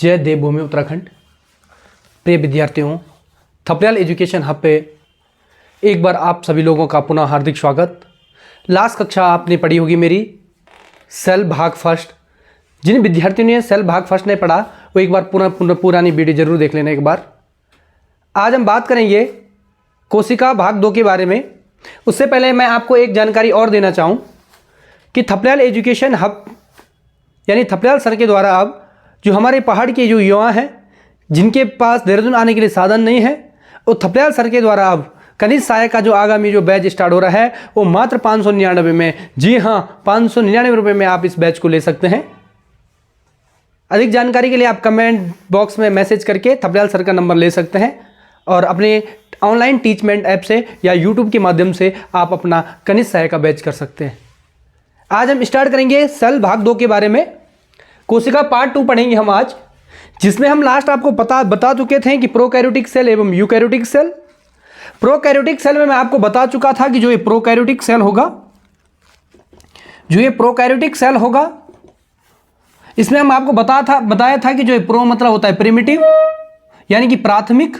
जय देवभूमि उत्तराखंड। प्रिय विद्यार्थियों, थपलियाल एजुकेशन हब पे एक बार आप सभी लोगों का पुनः हार्दिक स्वागत। लास्ट कक्षा आपने पढ़ी होगी मेरी सेल भाग फर्स्ट। जिन विद्यार्थियों ने सेल भाग फर्स्ट नहीं पढ़ा वो एक बार पुरानी वीडियो जरूर देख लेना एक बार। आज हम बात करेंगे कोशिका भाग 2 के बारे में। उससे पहले मैं आपको एक जानकारी और देना चाहूँ कि थपलियाल एजुकेशन हब यानी थपलियाल सर के द्वारा अब जो हमारे पहाड़ के जो युवा हैं जिनके पास देहरादून आने के लिए साधन नहीं है, वो थपलियाल सर के द्वारा अब कनिष्ठ सहायक का जो आगामी जो बैच स्टार्ट हो रहा है वो मात्र 599 में, जी हाँ 599 रुपये में आप इस बैच को ले सकते हैं। अधिक जानकारी के लिए आप कमेंट बॉक्स में मैसेज करके थपलियाल सर का नंबर ले सकते हैं और अपने ऑनलाइन टीचमेंट ऐप से या यूट्यूब के माध्यम से आप अपना कनिष्ठ सहायक का बैच कर सकते हैं। आज हम स्टार्ट करेंगे सेल भाग 2 के बारे में। कोशिका पार्ट 2 पढ़ेंगे हम आज, जिसमें हम लास्ट आपको बता चुके थे कि प्रोकैरियोटिक सेल एवं यूकैरियोटिक सेल। प्रोकैरियोटिक सेल में मैं आपको बता चुका था कि जो ये प्रोकैरियोटिक सेल होगा, इसमें हम आपको बताया था कि जो ये प्रो मतलब होता है प्रिमिटिव यानी कि प्राथमिक,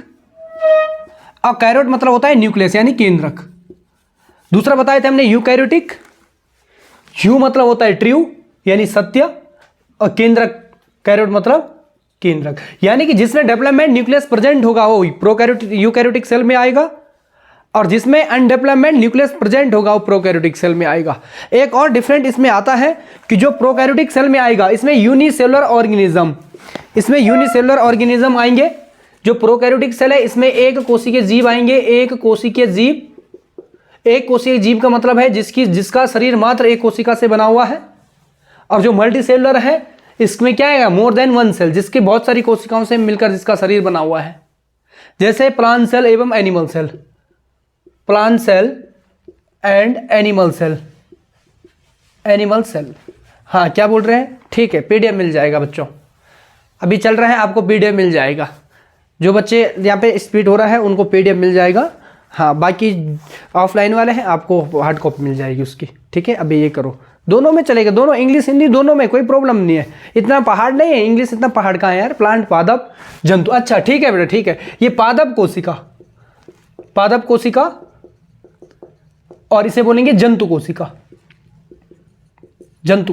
और कैरियोट मतलब होता है न्यूक्लियस यानी केंद्रक। दूसरा बताया था हमने यूकैरियोटिक, यू मतलब होता है ट्रू यानी सत्य, और केंद्रक कैरियोट मतलब केंद्रक, यानी कि जिसमें डेवलपमेंट न्यूक्लियस प्रेजेंट होगा वो यूकैरियोटिक सेल में आएगा, और जिसमें अनडेवलपमेंट न्यूक्लियस प्रेजेंट होगा वो प्रोकैरियोटिक सेल में आएगा। एक और डिफरेंट इसमें आता है कि जो प्रोकैरियोटिक सेल में आएगा इसमें यूनिसेलुलर ऑर्गेनिज्म आएंगे। जो प्रोकैरियोटिक सेल है इसमें एक कोशिकीय जीव आएंगे। एक कोशिकीय जीव का मतलब है जिसका शरीर मात्र एक कोशिका से बना हुआ है। और जो मल्टीसेलुलर है इसमें क्या आएगा, मोर देन वन सेल, जिसके बहुत सारी कोशिकाओं से मिलकर जिसका शरीर बना हुआ है, जैसे प्लांट सेल एवं animal cell. Plant cell and animal cell. हाँ, क्या बोल रहे हैं? ठीक है, पीडीएफ मिल जाएगा बच्चों, अभी चल रहा है, आपको पीडीएफ मिल जाएगा। जो बच्चे यहाँ पे स्पीड हो रहा है उनको पीडीएफ मिल जाएगा। हाँ, बाकी ऑफलाइन वाले हैं आपको हार्ड कॉपी मिल जाएगी उसकी। ठीक है, अभी ये करो, दोनों में चलेगा, दोनों इंग्लिश हिंदी दोनों में कोई प्रॉब्लम नहीं है। इतना पहाड़ नहीं है, इंग्लिश इतना पहाड़ कहाँ है यार। प्लांट, पादप, जंतु। अच्छा ठीक है बेटा, ठीक है। ये पादप कोशिका और इसे बोलेंगे जंतु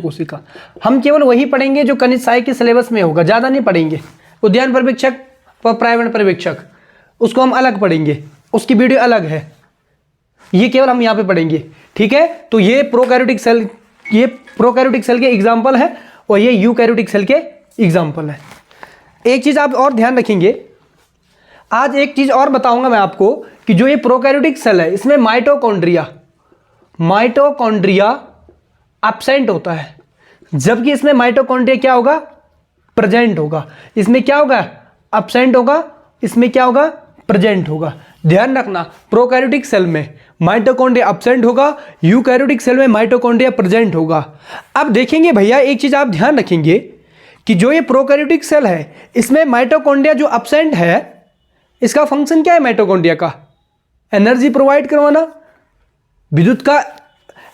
कोशिका। हम केवल वही पढ़ेंगे जो कनिष्ठ सहायक के सिलेबस में होगा, ज़्यादा नहीं पढ़ेंगे। उद्यान पर्यवेक्षक व पर्यावरण पर्यवेक्षक उसको हम अलग पढ़ेंगे, उसकी वीडियो अलग है, ये केवल हम यहाँ पे पढ़ेंगे। ठीक है, तो ये प्रोकैरियोटिक सेल के एग्जाम्पल है और ये यूकैरियोटिक सेल के एग्जाम्पल है। एक चीज़ आप और ध्यान रखेंगे, आज एक चीज़ और बताऊंगा मैं आपको कि जो ये प्रोकैरियोटिक सेल है इसमें माइटोकॉन्ड्रिया एब्सेंट होता है, जबकि इसमें माइटोकॉन्ड्रिया क्या होगा, प्रेजेंट होगा। इसमें क्या होगा, एब्सेंट होगा, इसमें क्या होगा, प्रेजेंट होगा। ध्यान रखना, प्रोकैरियोटिक सेल में माइटोकॉन्ड्रिया एब्सेंट होगा, यूकैरियोटिक सेल में माइटोकॉन्ड्रिया प्रेजेंट होगा। अब देखेंगे भैया, एक चीज आप ध्यान रखेंगे कि जो ये प्रोकैरियोटिक सेल है इसमें माइटोकॉन्ड्रिया जो एब्सेंट है, इसका फंक्शन क्या है माइटोकॉन्ड्रिया का, एनर्जी प्रोवाइड करवाना। विद्युत का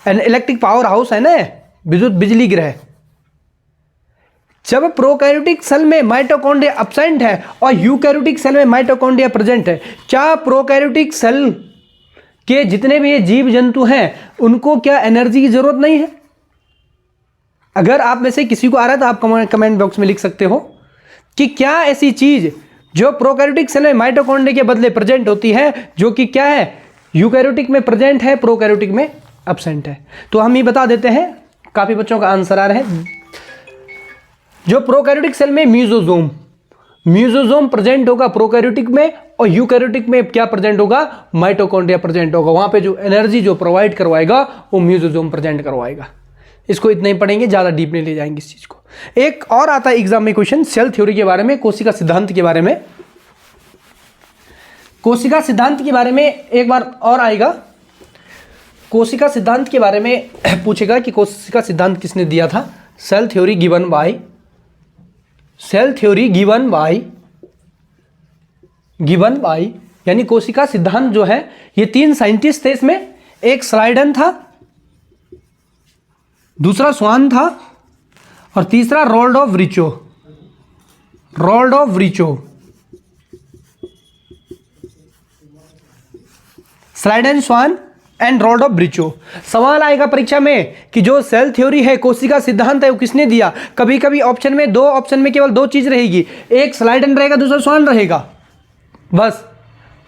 इलेक्ट्रिक पावर हाउस है ना, विद्युत बिजली ग्रह। जब प्रोकैरियोटिक सेल में माइटोकॉन्ड्रिया एब्सेंट है और यूकैरियोटिक सेल में माइटोकॉन्ड्रिया प्रेजेंट है, क्या प्रोकैरियोटिक सेल के जितने भी ये जीव जंतु हैं उनको क्या एनर्जी की जरूरत नहीं है? अगर आप में से किसी को आ रहा है तो आप कमेंट बॉक्स में लिख सकते हो कि क्या ऐसी चीज जो प्रोकैरियोटिक सेल में माइटोकॉन्ड्रिया के बदले प्रेजेंट होती है, जो कि क्या है यूकैरियोटिक में प्रेजेंट है, प्रोकैरियोटिक में एब्सेंट है। तो हम ये बता देते हैं, काफी बच्चों का आंसर आ रहा है। जो प्रोकैरियोटिक सेल में म्यूजोजोम प्रेजेंट होगा प्रोकैरियोटिक में, और यूकैरियोटिक में क्या प्रेजेंट होगा, माइटोकॉन्ड्रिया प्रेजेंट होगा। वहां पे जो एनर्जी जो प्रोवाइड करवाएगा वो म्यूजोजोम प्रेजेंट करवाएगा। इसको इतना ही पढ़ेंगे, ज्यादा डीप नहीं ले जाएंगे इस चीज को। एक और आता है एग्जाम में क्वेश्चन सेल थ्योरी के बारे में, कोशिका सिद्धांत के बारे में। कोशिका सिद्धांत के बारे में एक बार और आएगा। कोशिका सिद्धांत के बारे में पूछेगा कि कोशिका सिद्धांत किसने दिया था। सेल थ्योरी गिवन बाय यानी कोशिका सिद्धांत जो है, ये 3 साइंटिस्ट थे इसमें। एक स्लाइडन था, दूसरा स्वान था, और तीसरा Rudolf Virchow. Rudolf Virchow, Schleiden Schwann and Rudolf Virchow. सवाल आएगा परीक्षा में कि जो सेल थ्योरी है, कोशिका सिद्धांत है, वो किसने दिया। कभी कभी ऑप्शन में दो ऑप्शन में केवल दो चीज रहेगी, एक स्लाइडेन रहेगा, दूसरा स्वान रहेगा, बस।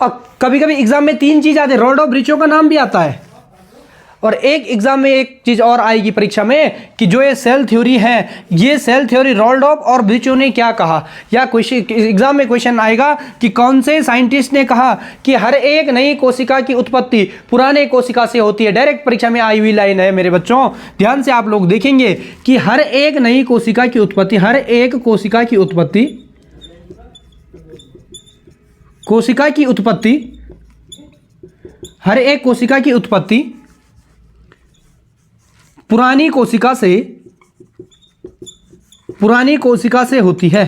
और कभी कभी एग्जाम में तीन चीज आते हैं, रॉड ऑफ ब्रीचो का नाम भी आता है, और एक एग्जाम में एक चीज और आएगी परीक्षा में कि जो ये सेल थ्योरी है, ये सेल थ्योरी रॉल्डॉफ और ब्रीचो ने क्या कहा। या क्वेश्चन एग्जाम में क्वेश्चन आएगा कि कौन से साइंटिस्ट ने कहा कि हर एक नई कोशिका की उत्पत्ति पुराने कोशिका से होती है। डायरेक्ट परीक्षा में आई हुई लाइन है मेरे बच्चों, ध्यान से आप लोग देखेंगे कि हर एक नई कोशिका की उत्पत्ति, हर एक कोशिका की उत्पत्ति, कोशिका की उत्पत्ति, हर एक कोशिका की उत्पत्ति पुरानी कोशिका से होती है,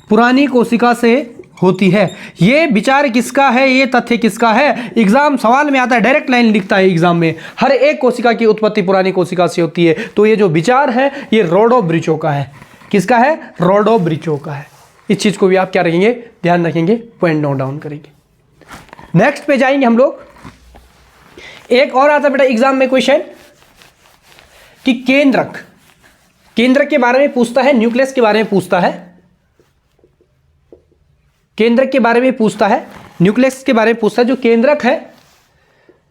पुरानी कोशिका से होती है। ये विचार किसका है, ये तथ्य किसका है। एग्जाम सवाल में आता है, डायरेक्ट लाइन लिखता है एग्जाम में, हर एक कोशिका की उत्पत्ति पुरानी कोशिका से होती है। तो ये जो विचार है ये रॉड ऑफ ब्रीचो का है। किसका है? रॉड ऑफ ब्रीचो का है। इस चीज को भी आप क्या रखेंगे, ध्यान रखेंगे, पॉइंट नोट डाउन करेंगे। नेक्स्ट पे जाएंगे हम लोग। एक और आता बेटा एग्जाम में क्वेश्चन कि केंद्रक के बारे में पूछता है, न्यूक्लियस के बारे में पूछता है, केंद्रक के बारे में पूछता है, न्यूक्लियस के बारे में पूछता है। जो केंद्रक है,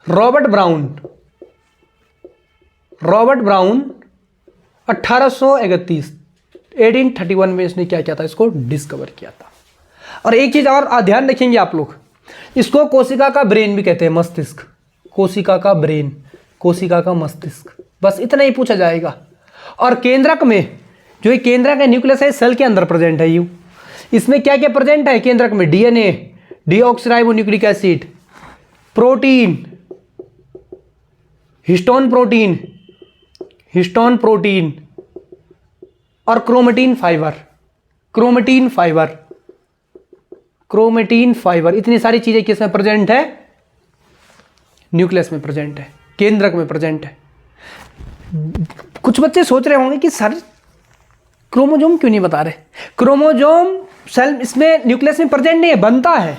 रॉबर्ट ब्राउन 1831 में इसने क्या किया था, इसको डिस्कवर किया था। और एक चीज और ध्यान रखेंगे आप लोग, इसको कोशिका का ब्रेन भी कहते हैं, मस्तिष्क, कोशिका का ब्रेन, कोशिका का मस्तिष्क, बस इतना ही पूछा जाएगा। और केंद्रक में, जो ये केंद्रक है, न्यूक्लियस है, सेल के अंदर प्रेजेंट है। इसमें क्या क्या प्रेजेंट है केंद्रक में? DNA, deoxyribonucleic acid, protein, histone protein और क्रोमेटिन फाइबर, इतनी सारी चीजें किसमें प्रेजेंट है? न्यूक्लियस में प्रेजेंट है, केंद्रक में प्रेजेंट है। कुछ बच्चे सोच रहे होंगे कि सर क्रोमोजोम क्यों नहीं बता रहे। क्रोमोजोम सेल इसमें न्यूक्लियस में प्रेजेंट नहीं है, बनता है।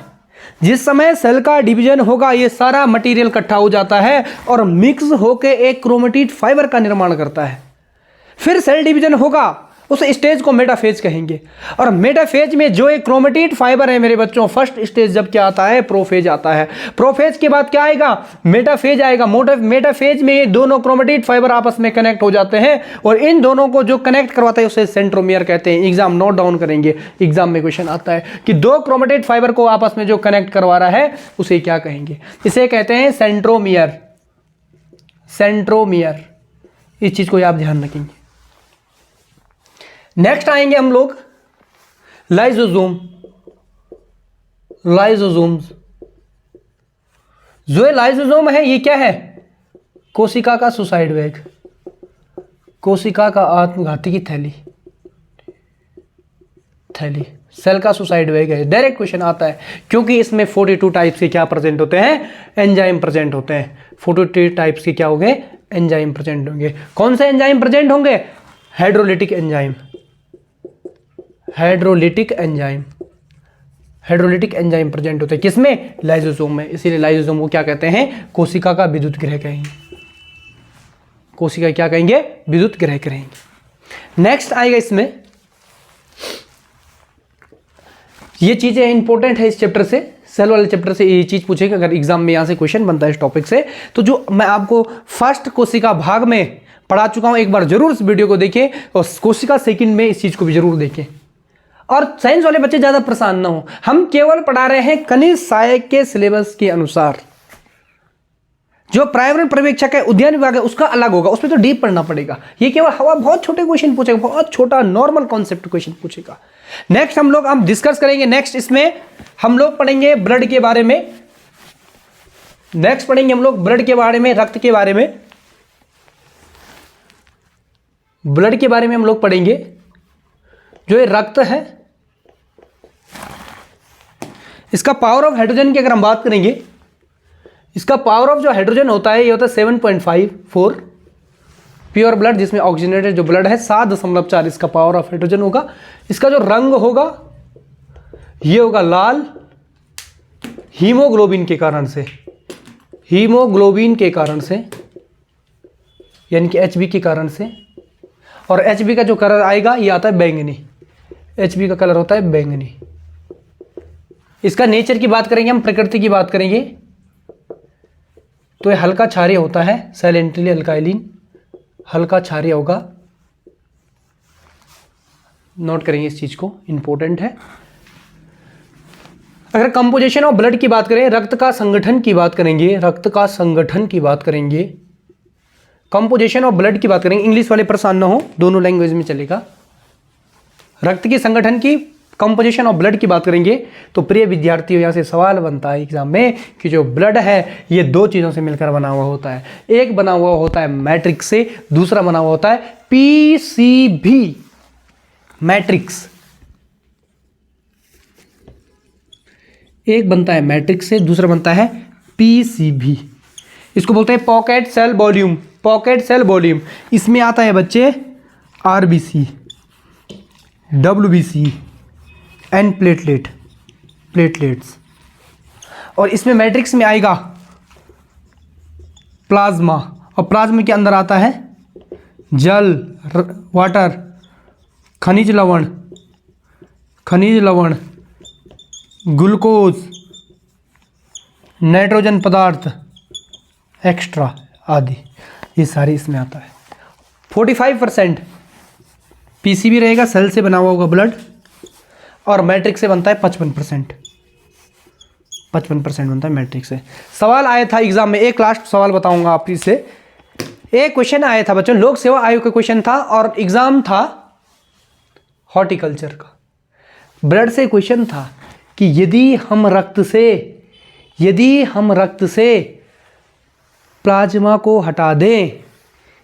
जिस समय सेल का डिवीजन होगा, ये सारा मटेरियल इकट्ठा हो जाता है और मिक्स होकर एक क्रोमेटिड फाइबर का निर्माण करता है। फिर सेल डिवीजन होगा, उस स्टेज को मेटाफेज कहेंगे। और मेटाफेज में जो एक क्रोमेटिड फाइबर है मेरे बच्चों, फर्स्ट स्टेज जब क्या आता है? प्रोफेज आता है। प्रोफेज के बाद क्या आएगा? मेटाफेज आएगा। मेटाफेज में ये दोनों क्रोमेटिड फाइबर आपस में कनेक्ट हो जाते हैं और इन दोनों को जो कनेक्ट करवाता है उसे सेंट्रोमियर कहते हैं। एग्जाम नोट डाउन करेंगे, एग्जाम में क्वेश्चन आता है कि दो क्रोमेटिड फाइबर को आपस में जो कनेक्ट करवा रहा है उसे क्या कहेंगे? इसे कहते हैं सेंट्रोमियर। इस चीज को आप ध्यान रखेंगे। नेक्स्ट आएंगे हम लोग लाइसोसोम्स। जो लाइसोसोम है, ये क्या है? कोशिका का सुसाइड बैग, कोशिका का आत्मघाती की थैली, सेल का सुसाइड बैग है। डायरेक्ट क्वेश्चन आता है क्योंकि इसमें 42 टाइप्स के क्या प्रेजेंट होते हैं? एंजाइम प्रेजेंट होते हैं। 42 टाइप्स के क्या होंगे? एंजाइम प्रेजेंट होंगे। कौन से एंजाइम प्रेजेंट होंगे? हाइड्रोलिटिक एंजाइम प्रेजेंट होते हैं। किसमें? लाइसोसोम में। इसीलिए लाइसोसोम को क्या कहते हैं? कोशिका का विद्युत गृह कहेंगे। कोशिका क्या कहेंगे? विद्युत गृह कहेंगे। नेक्स्ट आएगा इसमें, ये चीजें इंपॉर्टेंट है इस चैप्टर से, सेल वाले चैप्टर से ये चीज पूछेगा अगर एग्जाम में यहां से क्वेश्चन बनता है इस टॉपिक से। तो जो मैं आपको फर्स्ट कोशिका भाग में पढ़ा चुका हूं, एक बार जरूर इस वीडियो को देखें और कोशिका सेकंड में इस चीज को भी जरूर देखें। और साइंस वाले बच्चे ज्यादा परेशान ना हो, हम केवल पढ़ा रहे हैं खनिज सहायक के सिलेबस के अनुसार। जो पर्यावरण पर्यवेक्षक है, उद्यान विभाग है, उसका अलग होगा, उसमें तो डीप पढ़ना पड़ेगा। ये केवल बहुत छोटे क्वेश्चन पूछेगा, बहुत छोटा नॉर्मल कॉन्सेप्ट क्वेश्चन पूछेगा। नेक्स्ट हम डिस्कस करेंगे। नेक्स्ट इसमें हम लोग पढ़ेंगे ब्लड के बारे में। नेक्स्ट पढ़ेंगे हम लोग ब्लड के बारे में, रक्त के बारे में। ब्लड के बारे में हम लोग पढ़ेंगे। जो ये रक्त है, इसका पावर ऑफ हाइड्रोजन की अगर हम बात करेंगे, इसका पावर ऑफ जो हाइड्रोजन होता है ये होता है 7.54 प्योर ब्लड जिसमें ऑक्सीजनेटेड जो ब्लड है 7.4 इसका पावर ऑफ हाइड्रोजन होगा। इसका जो रंग होगा ये होगा लाल, हीमोग्लोबिन के कारण से, हीमोग्लोबिन के कारण से यानी कि HB के कारण से। और HB का जो कलर आएगा ये आता है बैंगनी, HB का कलर होता है बैंगनी। इसका नेचर की बात करेंगे हम, प्रकृति की बात करेंगे तो ये हल्का क्षारीय होता है, साइलेंटली अल्काइलिन, हल्का क्षारीय होगा। नोट करेंगे इस चीज को, इंपॉर्टेंट है। अगर कंपोजिशन ऑफ ब्लड की बात करें, रक्त का संगठन की बात करेंगे, रक्त का संगठन की बात करेंगे, कंपोजिशन ऑफ ब्लड की बात करेंगे, इंग्लिश वाले परेशान ना हो, दोनों लैंग्वेज में चलेगा। रक्त के संगठन की, कंपोजिशन ऑफ ब्लड की बात करेंगे तो प्रिय विद्यार्थियों यहाँ से सवाल बनता है एग्जाम में कि जो ब्लड है ये दो चीज़ों से मिलकर बना हुआ होता है। एक बना हुआ होता है मैट्रिक्स से, दूसरा बना हुआ होता है पीसीबी मैट्रिक्स। एक बनता है मैट्रिक्स से, दूसरा बनता है पीसीबी। इसको बोलते हैं pocket cell volume, pocket cell volume. इसमें आता है बच्चे आरबीसी, डब्ल्यूबीसी एंड प्लेटलेट्स। और इसमें मैट्रिक्स में आएगा प्लाज्मा, और प्लाज्मा के अंदर आता है जल, वाटर, खनिज लवण, ग्लूकोज, नाइट्रोजन पदार्थ, एक्स्ट्रा आदि, ये सारी इसमें आता है। 45% पीसीबी रहेगा, सेल से बना हुआ होगा ब्लड, और मैट्रिक्स से बनता है 55%, 55% बनता है मैट्रिक्स से। सवाल आया था एग्जाम में, एक लास्ट सवाल बताऊंगा आप से। एक क्वेश्चन आया था बच्चों, लोक सेवा आयोग का क्वेश्चन था और एग्जाम था हॉर्टिकल्चर का। ब्लड से क्वेश्चन था कि यदि हम रक्त से प्लाज्मा को हटा दें,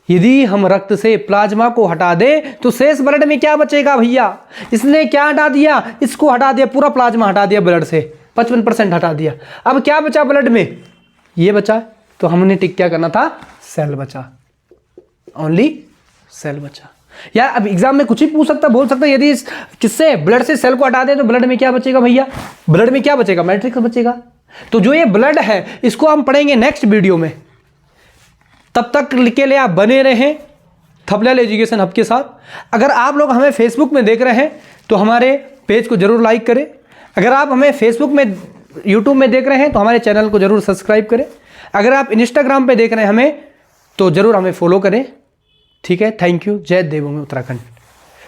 यदि हम रक्त से प्लाज्मा को हटा दें तो शेष ब्लड में क्या बचेगा भैया? इसने क्या हटा दिया? इसको हटा दिया, पूरा प्लाज्मा हटा दिया ब्लड से, 55% हटा दिया। अब क्या बचा ब्लड में? ये बचा। तो हमने टिक क्या करना था? सेल बचा, ओनली सेल बचा। यार अब एग्जाम में कुछ ही पूछ सकता, बोल सकता यदि किससे ब्लड से सेल को हटा दें तो ब्लड में क्या बचेगा भैया? ब्लड में क्या बचेगा? मैट्रिक्स बचेगा। तो जो ये ब्लड है इसको हम पढ़ेंगे नेक्स्ट वीडियो में। तब तक के लिए आप बने रहें थपलियाल एजुकेशन हब के साथ। अगर आप लोग हमें फेसबुक में देख रहे हैं तो हमारे पेज को जरूर लाइक करें। अगर आप हमें फेसबुक में, यूट्यूब में देख रहे हैं तो हमारे चैनल को जरूर सब्सक्राइब करें। अगर आप इंस्टाग्राम पे देख रहे हैं हमें तो जरूर हमें फॉलो करें। ठीक है, थैंक यू। जय देवभूमि उत्तराखंड।